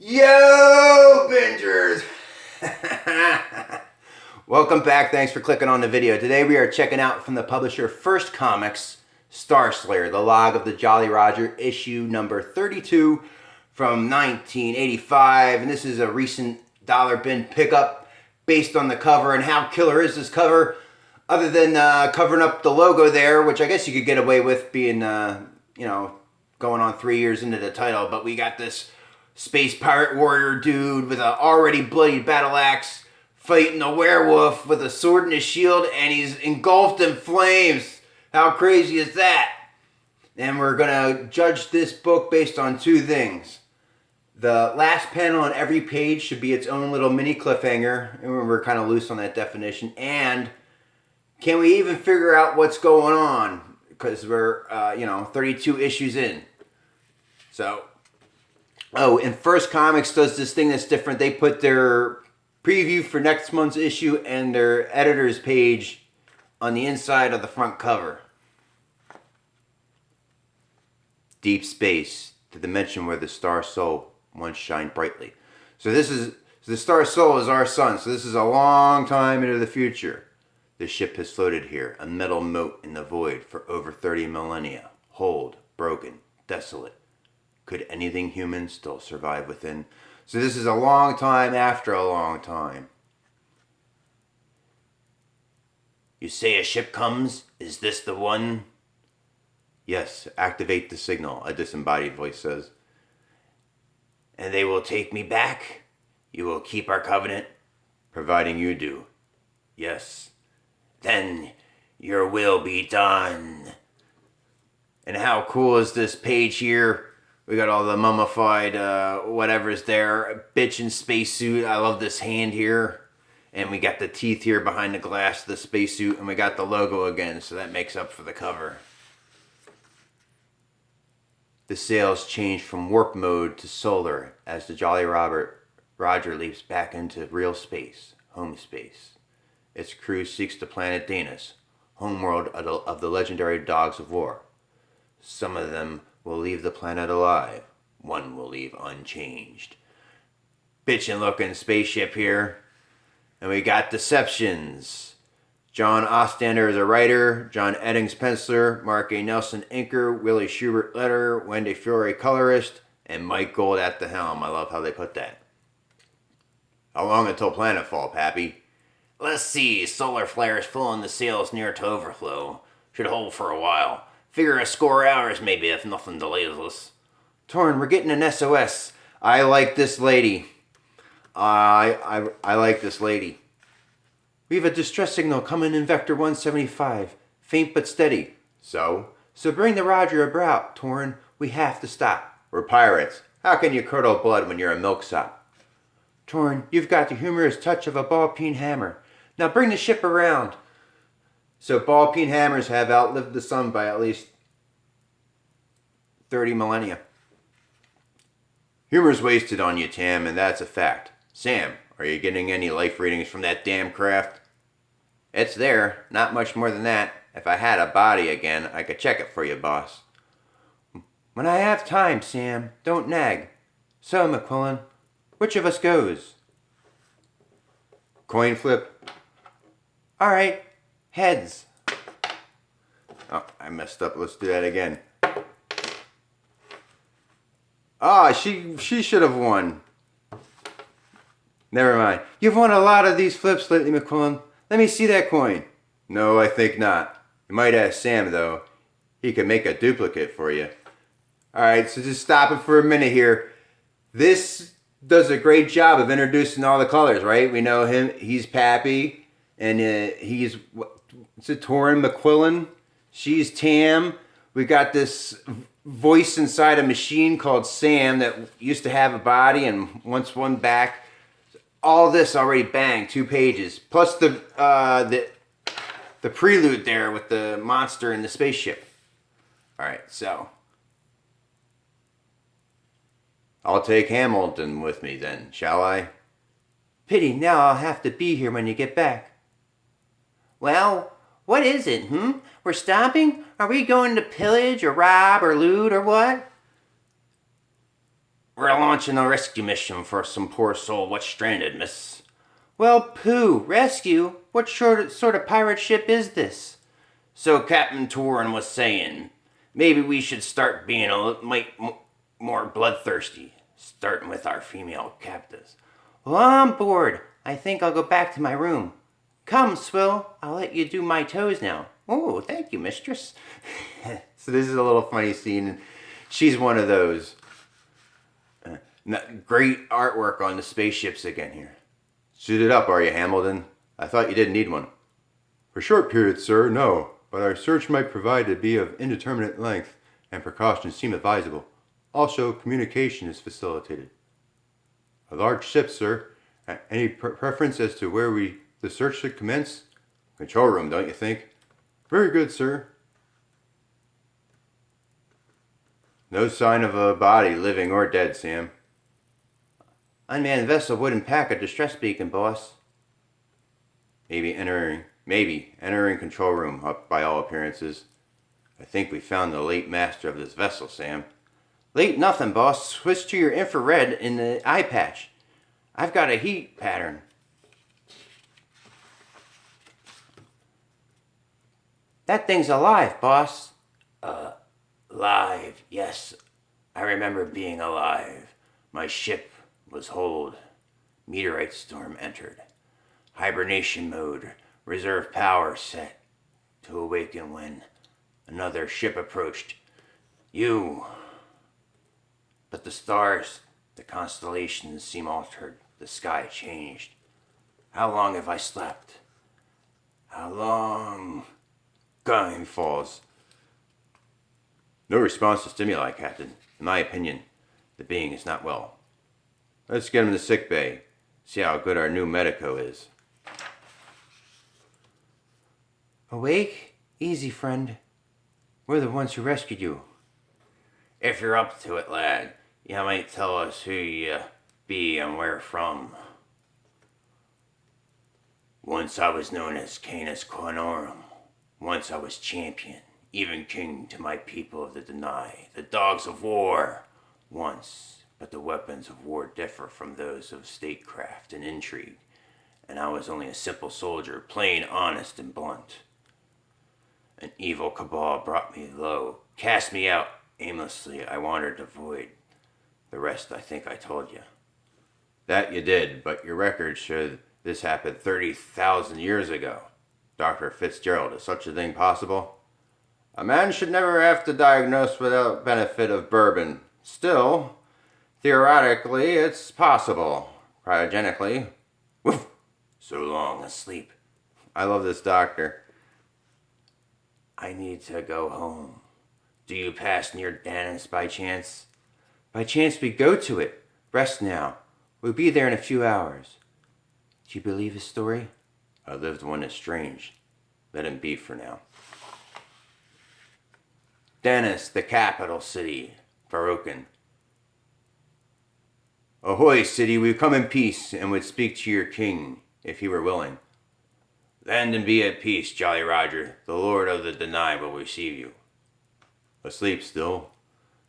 Yo, bingers! Welcome back. Thanks for clicking on the video. Today we are checking out from the publisher First Comics, StarSlayer, the Log of the Jolly Roger, issue number 32 from 1985. And this is a recent dollar bin pickup based on the cover. And how killer is this cover? Other than covering up the logo there, which I guess you could get away with being, going on 3 years into the title. But we got this space pirate warrior dude with an already bloody battle axe fighting a werewolf with a sword and a shield, and he's engulfed in flames. How crazy is that? And we're gonna judge this book based on two things. The last panel on every page should be its own little mini cliffhanger, and we're kind of loose on that definition. And can we even figure out what's going on? Because we're 32 issues in. So and First Comics does this thing that's different. They put their preview for next month's issue and their editor's page on the inside of the front cover. Deep space, the dimension where the star soul once shined brightly. So the star soul is our sun. So this is a long time into the future. The ship has floated here, a metal moat in the void for over 30 millennia. Old, broken, desolate. Could anything human still survive within? So this is a long time after a long time. You say a ship comes? Is this the one? Yes, activate the signal, a disembodied voice says. And they will take me back? You will keep our covenant? Providing you do. Yes. Then your will be done. And how cool is this page here? We got all the mummified whatever's there. Bitch in spacesuit. I love this hand here. And we got the teeth here behind the glass of the spacesuit. And we got the logo again. So that makes up for the cover. The sails change from warp mode to solar as the Jolly Roger leaps back into real space. Home space. Its crew seeks the planet Danis, homeworld of the legendary Dogs of War. Some of them will leave the planet alive. One will leave unchanged. Bitchin' looking spaceship here. And we got Deceptions. John Ostrander is a writer, John Eddings penciler, Mark A. Nelson inker, Willie Schubert letterer, Wendy Fiore colorist, and Mike Gold at the helm. I love how they put that. How long until planetfall, Pappy? Let's see, solar flares filling the sails near to overflow. Should hold for a while. Figure a score hours maybe if nothing delays us. Torn, we're getting an SOS. I like this lady. I like this lady. We have a distress signal coming in Vector 175. Faint but steady. So bring the Roger about, Torn. We have to stop. We're pirates. How can you curdle blood when you're a milksop? Torn, you've got the humorous touch of a ball-peen hammer. Now bring the ship around. So ball-peen hammers have outlived the sun by at least 30 millennia. Humor's wasted on you, Tam, and that's a fact. Sam, are you getting any life readings from that damn craft? It's there, not much more than that. If I had a body again, I could check it for you, boss. When I have time, Sam, don't nag. So, McQuillan, which of us goes? Coin flip. All right, heads. Oh, I messed up. Let's do that again. Ah, she should have won. Never mind. You've won a lot of these flips lately, McQuillan. Let me see that coin. No, I think not. You might ask Sam, though. He can make a duplicate for you. All right, so just stop it for a minute here. This does a great job of introducing all the colors, right? We know him. He's Pappy. And he's, what's it, Torrin McQuillan? She's Tam. We got this voice inside a machine called Sam that used to have a body and once won back. All this already banged, 2 pages. Plus the prelude there with the monster and the spaceship. All right, so I'll take Hamilton with me then, shall I? Pity, now I'll have to be here when you get back. Well, what is it, We're stopping? Are we going to pillage or rob or loot or what? We're launching a rescue mission for some poor soul what's stranded, miss. Well, pooh, rescue? What sort of pirate ship is this? So Captain Torin was saying, maybe we should start being a mite more bloodthirsty, starting with our female captives. Well, I'm bored. I think I'll go back to my room. Come, Swill, I'll let you do my toes now. Oh, thank you, mistress. So this is a little funny scene. She's one of those. Great artwork on the spaceships again here. Suited up, are you, Hamilton? I thought you didn't need one. For short periods, sir, no, but our search might provide to be of indeterminate length, and precautions seem advisable. Also, communication is facilitated. A large ship, sir. Any preference as to where the search should commence? Control room, don't you think? Very good, sir. No sign of a body, living or dead, Sam. Unmanned vessel wouldn't pack a distress beacon, boss. Maybe entering control room, up by all appearances. I think we found the late master of this vessel, Sam. Late nothing, boss. Switch to your infrared in the eye patch. I've got a heat pattern. That thing's alive, boss. Live, yes. I remember being alive. My ship was holed. Meteorite storm entered. Hibernation mode. Reserve power set. To awaken when another ship approached. You. But the stars, the constellations seem altered. The sky changed. How long have I slept? How long? Gun falls. No response to stimuli, Captain. In my opinion, the being is not well. Let's get him to sick bay. See how good our new medico is. Awake? Easy, friend. We're the ones who rescued you. If you're up to it, lad, you might tell us who you be and where from. Once I was known as Canis Quinorum. Once I was champion, even king to my people of the Deny, the dogs of war. Once, but the weapons of war differ from those of statecraft and intrigue, and I was only a simple soldier, plain honest and blunt. An evil cabal brought me low, cast me out. Aimlessly, I wandered the void. The rest I think I told you. That you did, but your records show this happened 30,000 years ago. Dr. Fitzgerald, is such a thing possible? A man should never have to diagnose without benefit of bourbon. Still, theoretically, it's possible. Cryogenically. Woof! So long asleep. I love this doctor. I need to go home. Do you pass near Danis by chance? By chance we go to it. Rest now. We'll be there in a few hours. Do you believe his story? I lived one that's strange. Let him be for now. Danis, the capital city. Barokan. Ahoy, city, we come in peace and would speak to your king, if he were willing. Land and be at peace, Jolly Roger. The Lord of the Deny will receive you. Asleep still?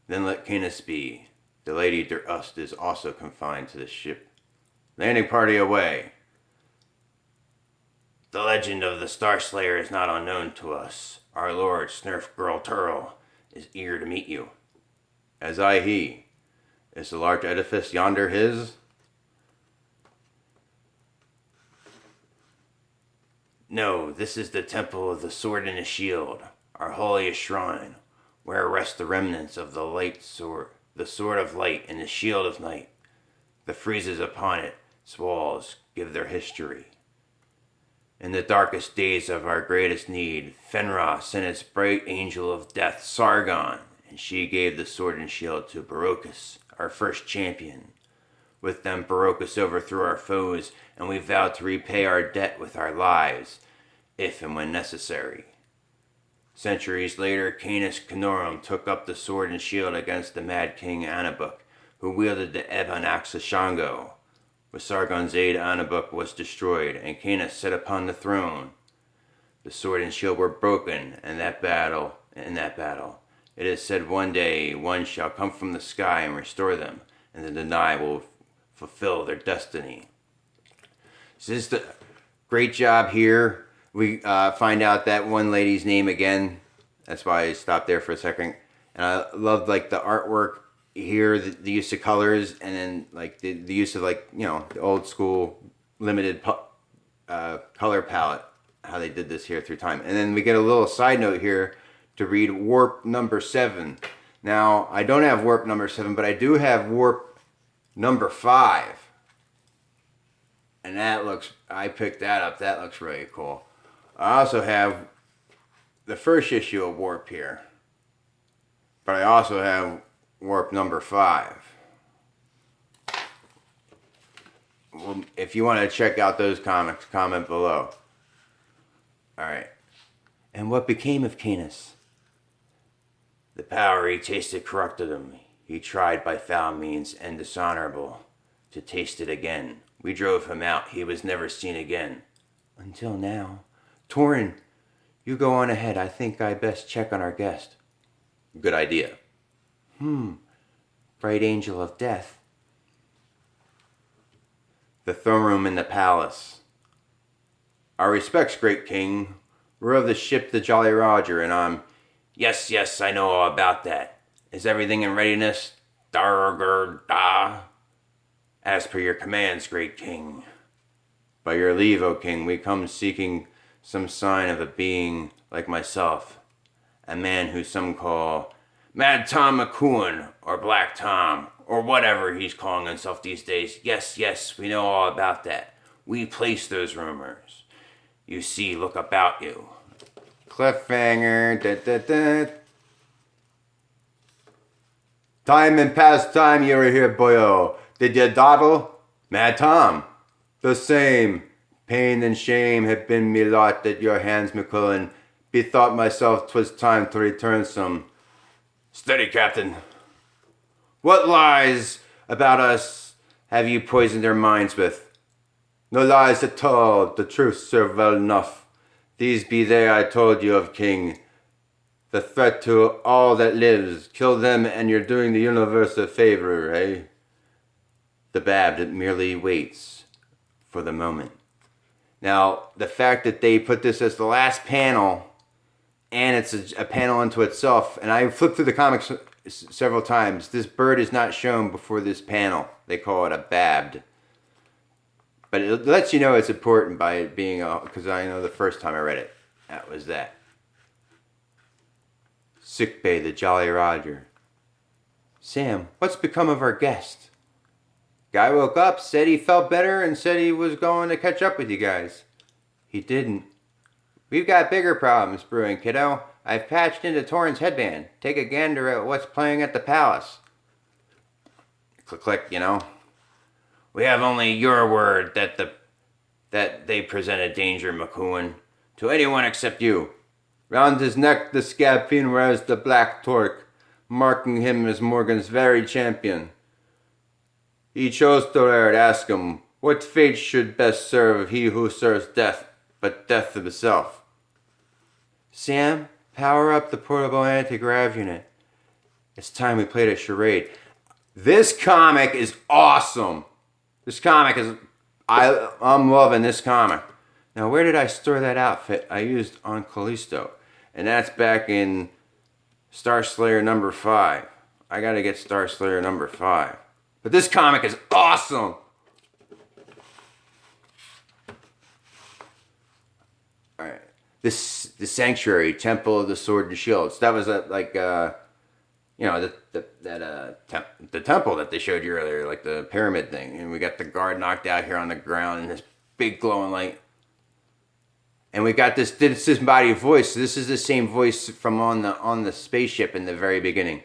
Then let Canis be. The Lady Der Ust is also confined to the ship. Landing party away. The legend of the StarSlayer is not unknown to us. Our Lord, Snurf Girl Turl, is eager to meet you. As I he. Is the large edifice yonder his? No, this is the temple of the sword and the shield, our holiest shrine, where rest the remnants of the light sword, the sword of light and the shield of night. The friezes upon its walls give their history. In the darkest days of our greatest need, Fenra sent its bright angel of death, Sargon, and she gave the sword and shield to Barocus, our first champion. With them, Barocus overthrew our foes, and we vowed to repay our debt with our lives, if and when necessary. Centuries later, Canis Quinorum took up the sword and shield against the mad king Anabuk, who wielded the ebon axe of Shango. With Sargon's aid, Anabuk was destroyed, and Canis sat upon the throne. The sword and shield were broken in that battle. It is said one day one shall come from the sky and restore them, and the deny will fulfill their destiny. So this is the great job here. We find out that one lady's name again. That's why I stopped there for a second. And I love like the artwork here, the use of colors, and then like the use of like, you know, the old school limited color palette, how they did this here through time. And then we get a little side note here to read warp number 7. Now, I don't have warp number 7, but I do have warp number 5. And that looks, I picked that up. That looks really cool. I also have the first issue of Warp here. But I also have warp number 5. Well, if you want to check out those comics, comment below. Alright. And what became of Canis? The power he tasted corrupted him. He tried by foul means and dishonorable to taste it again. We drove him out. He was never seen again. Until now. Torin, you go on ahead. I think I best check on our guest. Good idea. Bright angel of death. The throne room in the palace. Our respects, great king. We're of the ship the Jolly Roger, and I'm... Yes, I know all about that. Is everything in readiness? Da. As per your commands, great king. By your leave, O king, we come seeking some sign of a being like myself. A man who some call Mad Tom McCoon, or Black Tom, or whatever he's calling himself these days. Yes, we know all about that. We place those rumors. You see, look about you. Cliffhanger. Time and past time you were here, boyo. Did you dawdle? Mad Tom. The same. Pain and shame have been me lot at your hands, McCullen. Bethought myself 'twas time to return some. Steady, Captain. What lies about us have you poisoned their minds with? No lies at all. The truth serve well enough. These be they I told you of, King. The threat to all that lives. Kill them and you're doing the universe a favor, eh? The Bab that merely waits for the moment. Now, the fact that they put this as the last panel, and it's a panel unto itself, and I flipped through the comics several times. This bird is not shown before this panel. They call it a Babbed. But it lets you know it's important by it being, because I know the first time I read it, that was that. Sickbay, the Jolly Roger. Sam, what's become of our guest? Guy woke up, said he felt better, and said he was going to catch up with you guys. He didn't. We've got bigger problems brewing, kiddo. I've patched into Torin's headband. Take a gander at what's playing at the palace. Click, click, you know. We have only your word that they present a danger, McCoon, to anyone except you. Round his neck the scab fiend wears the black torque, marking him as Morgan's very champion. He chose to wear it. Ask him, what fate should best serve he who serves death, but death himself? Sam, power up the portable anti-grav unit. It's time we played a charade. This comic is awesome. This comic is... I'm loving this comic. Now, where did I store that outfit I used on Callisto? And that's back in StarSlayer number 5. I gotta get StarSlayer number 5. But this comic is awesome! Alright. The Sanctuary, Temple of the Sword and Shields. That was the temple that they showed you earlier, like the pyramid thing. And we got the guard knocked out here on the ground and this big glowing light. And we got this disembodied voice. This is the same voice from on the spaceship in the very beginning.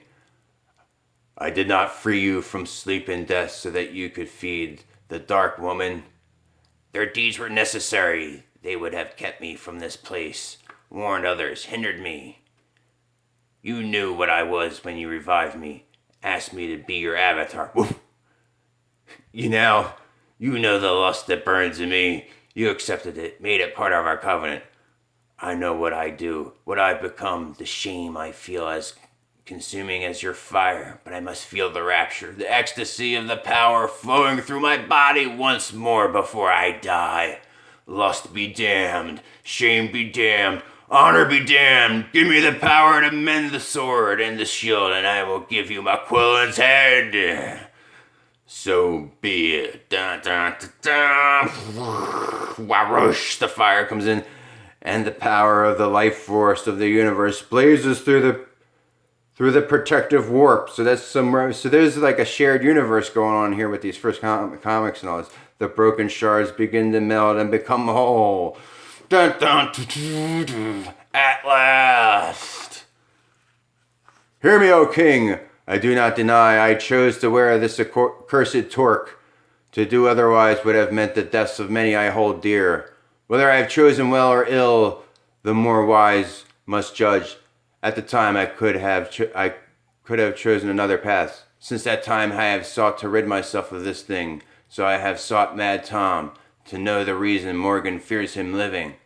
I did not free you from sleep and death so that you could feed the dark woman. Their deeds were necessary. They would have kept me from this place, warned others, hindered me. You knew what I was when you revived me, asked me to be your avatar. Woof. You know the lust that burns in me. You accepted it, made it part of our covenant. I know what I do, what I've become, the shame I feel has consuming as your fire, but I must feel the rapture, the ecstasy of the power flowing through my body once more before I die. Lust be damned, shame be damned, honor be damned. Give me the power to mend the sword and the shield, and I will give you McQuillan's head. So be it. Dun, dun, dun, dun. Whoosh, the fire comes in, and the power of the life force of the universe blazes through the protective warp. So that's so there's like a shared universe going on here with these first comics and all this. The broken shards begin to melt and become whole. Dun, dun, dun, dun, dun. At last. Hear me, O king. I do not deny I chose to wear this accursed torque. To do otherwise would have meant the deaths of many I hold dear. Whether I have chosen well or ill, the more wise must judge. At the time I could have chosen another path. Since that time I have sought to rid myself of this thing. So I have sought Mad Tom to know the reason Morgan fears him living.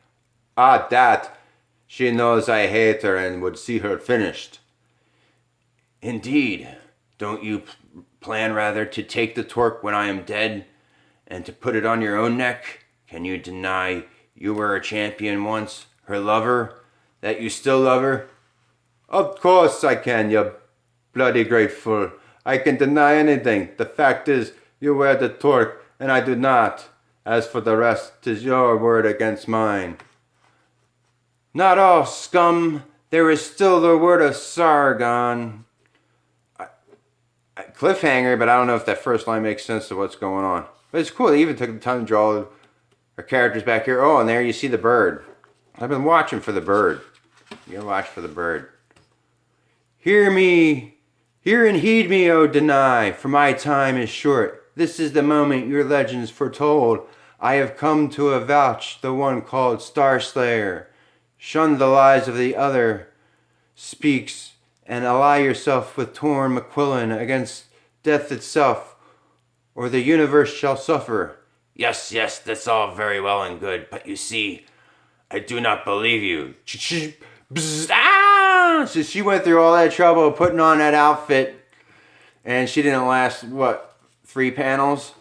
Ah, that! She knows I hate her and would see her finished. Indeed. Don't you plan rather to take the torque when I am dead and to put it on your own neck? Can you deny you were a champion once, her lover, that you still love her? Of course I can, you bloody great fool. I can deny anything. The fact is, you wear the torque, and I do not. As for the rest, 'tis your word against mine. Not all, scum. There is still the word of Sargon. Cliffhanger, but I don't know if that first line makes sense to what's going on. But it's cool. They even took the time to draw our characters back here. Oh, and there you see the bird. I've been watching for the bird. You gotta watch for the bird. Hear me. Hear and heed me, O deny, for my time is short. This is the moment your legends foretold. I have come to avouch the one called StarSlayer. Shun the lies of the other speaks, and ally yourself with Torn McQuillan against death itself, or the universe shall suffer. Yes, that's all very well and good, but you see, I do not believe you. So she went through all that trouble putting on that outfit, and she didn't last, 3 panels?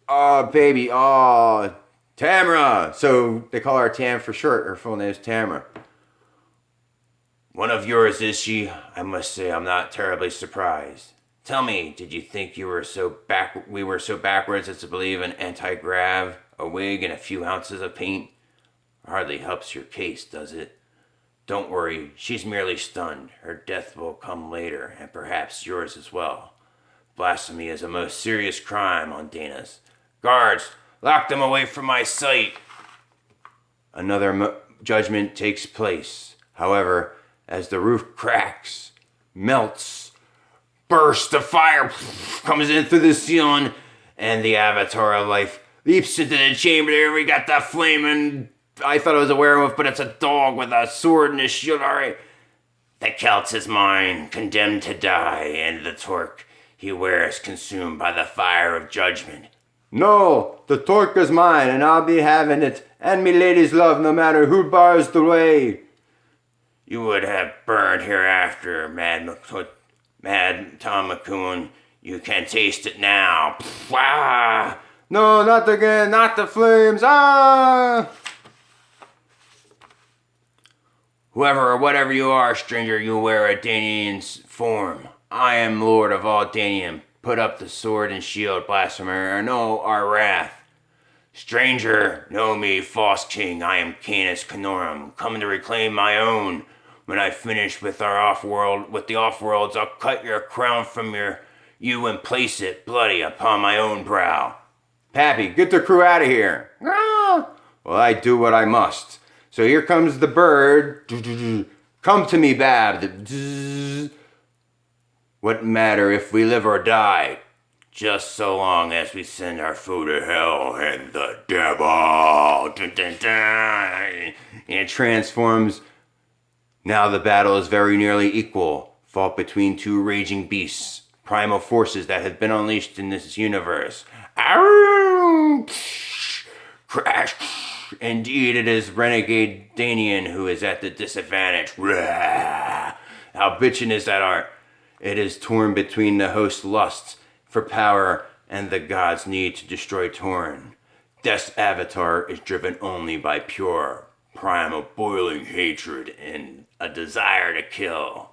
Oh, baby, oh, Tamara. So they call her Tam for short. Her full name is Tamara. One of yours, is she? I must say I'm not terribly surprised. Tell me, did you think we were so backwards as to believe in anti-grav, a wig, and a few ounces of paint? Hardly helps your case, does it? Don't worry, she's merely stunned. Her death will come later, and perhaps yours as well. Blasphemy is a most serious crime on Dana's. Guards, lock them away from my sight. Another judgment takes place. However, as the roof cracks, melts, bursts of fire comes in through the ceiling, and the avatar of life leaps into the chamber. There we got the flaming, I thought it was a werewolf, but it's a dog with a sword and a shield. All right. The Celts is mine, condemned to die, and the torque he wears consumed by the fire of judgment. No, the torque is mine, and I'll be having it, and me lady's love, no matter who bars the way. You would have burned hereafter, Mad Tom McCoon. You can taste it now. Ah! No, not again, not the flames. Ah! Whoever or whatever you are, stranger, you wear a Danian's form. I am Lord of all Danian. Put up the sword and shield, blasphemer, or know our wrath. Stranger, know me, false king. I am Canis Canorum, come to reclaim my own. When I finish with the off-worlds, I'll cut your crown from you and place it bloody upon my own brow. Pappy, get the crew out of here. Ah! Well, I do what I must. So here comes the bird. Come to me, Bab. What matter if we live or die? Just so long as we send our foe to hell and the devil. And it transforms. Now the battle is very nearly equal, fought between two raging beasts, primal forces that have been unleashed in this universe. Crash! Indeed, it is renegade Danian who is at the disadvantage. How bitchin' is that art? It is torn between the host's lusts for power and the god's need to destroy Torn. Death's avatar is driven only by pure, primal, boiling hatred and a desire to kill.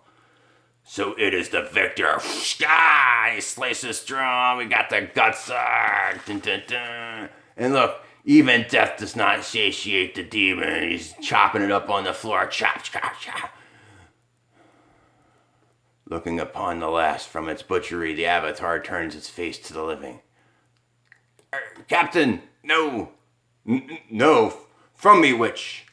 So it is the victor. Ah, he slices strong. We got the guts. Dun, dun, dun. And look, even death does not satiate the demon. He's chopping it up on the floor. Chop, chop, chop. Looking upon the last from its butchery, the avatar turns its face to the living. Captain, no. No. From me, witch.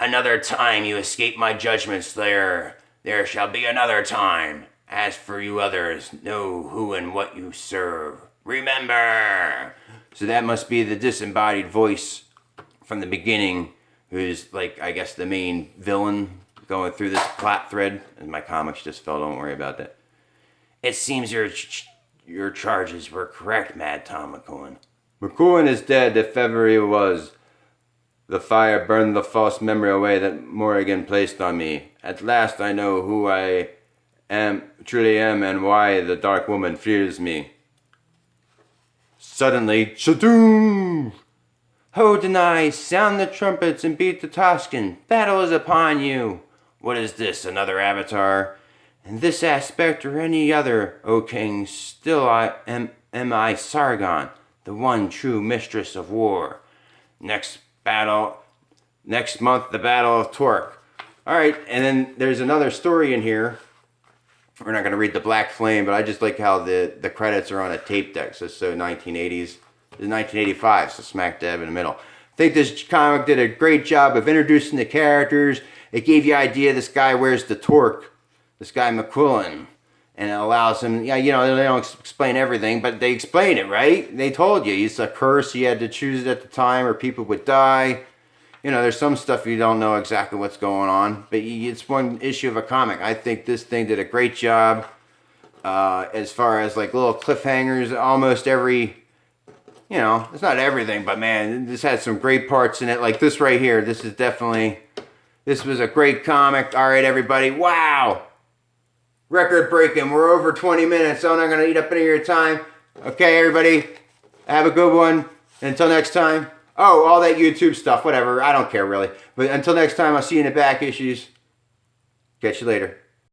Another time you escape my judgment, Slayer. There shall be another time. As for you others, know who and what you serve. Remember! So that must be the disembodied voice from the beginning, who's like, I guess, the main villain going through this plot thread. And my comics just fell, don't worry about that. It seems your charges were correct, Mad Tom McCoolin. McCoolin is dead if ever he was. The fire burned the false memory away that Morrigan placed on me. At last I know who I truly am, and why the Dark Woman fears me. Suddenly, shadoom! Ho, Denai, sound the trumpets and beat the Toscan. Battle is upon you. What is this, another avatar? In this aspect or any other, O king, still am I Sargon, the one true mistress of war. Next month, the Battle of Torque. All right, and then there's another story in here. We're not going to read the Black Flame, but I just like how the credits are on a tape deck. So 1980s. It's 1985, so smack dab in the middle. I think this comic did a great job of introducing the characters. It gave you an idea this guy wears the torque, this guy McQuillan, and it allows him, they don't explain everything, but they explain it, right? They told you, it's a curse, you had to choose it at the time or people would die. There's some stuff you don't know exactly what's going on, but it's one issue of a comic. I think this thing did a great job as far as like little cliffhangers, almost every, it's not everything, but man, this had some great parts in it. Like this right here, this was a great comic. All right, everybody, wow. Record breaking, we're over 20 minutes, so I'm not going to eat up any of your time. Okay, everybody, have a good one. Until next time. Oh, all that YouTube stuff, whatever. I don't care, really. But until next time, I'll see you in the back issues. Catch you later.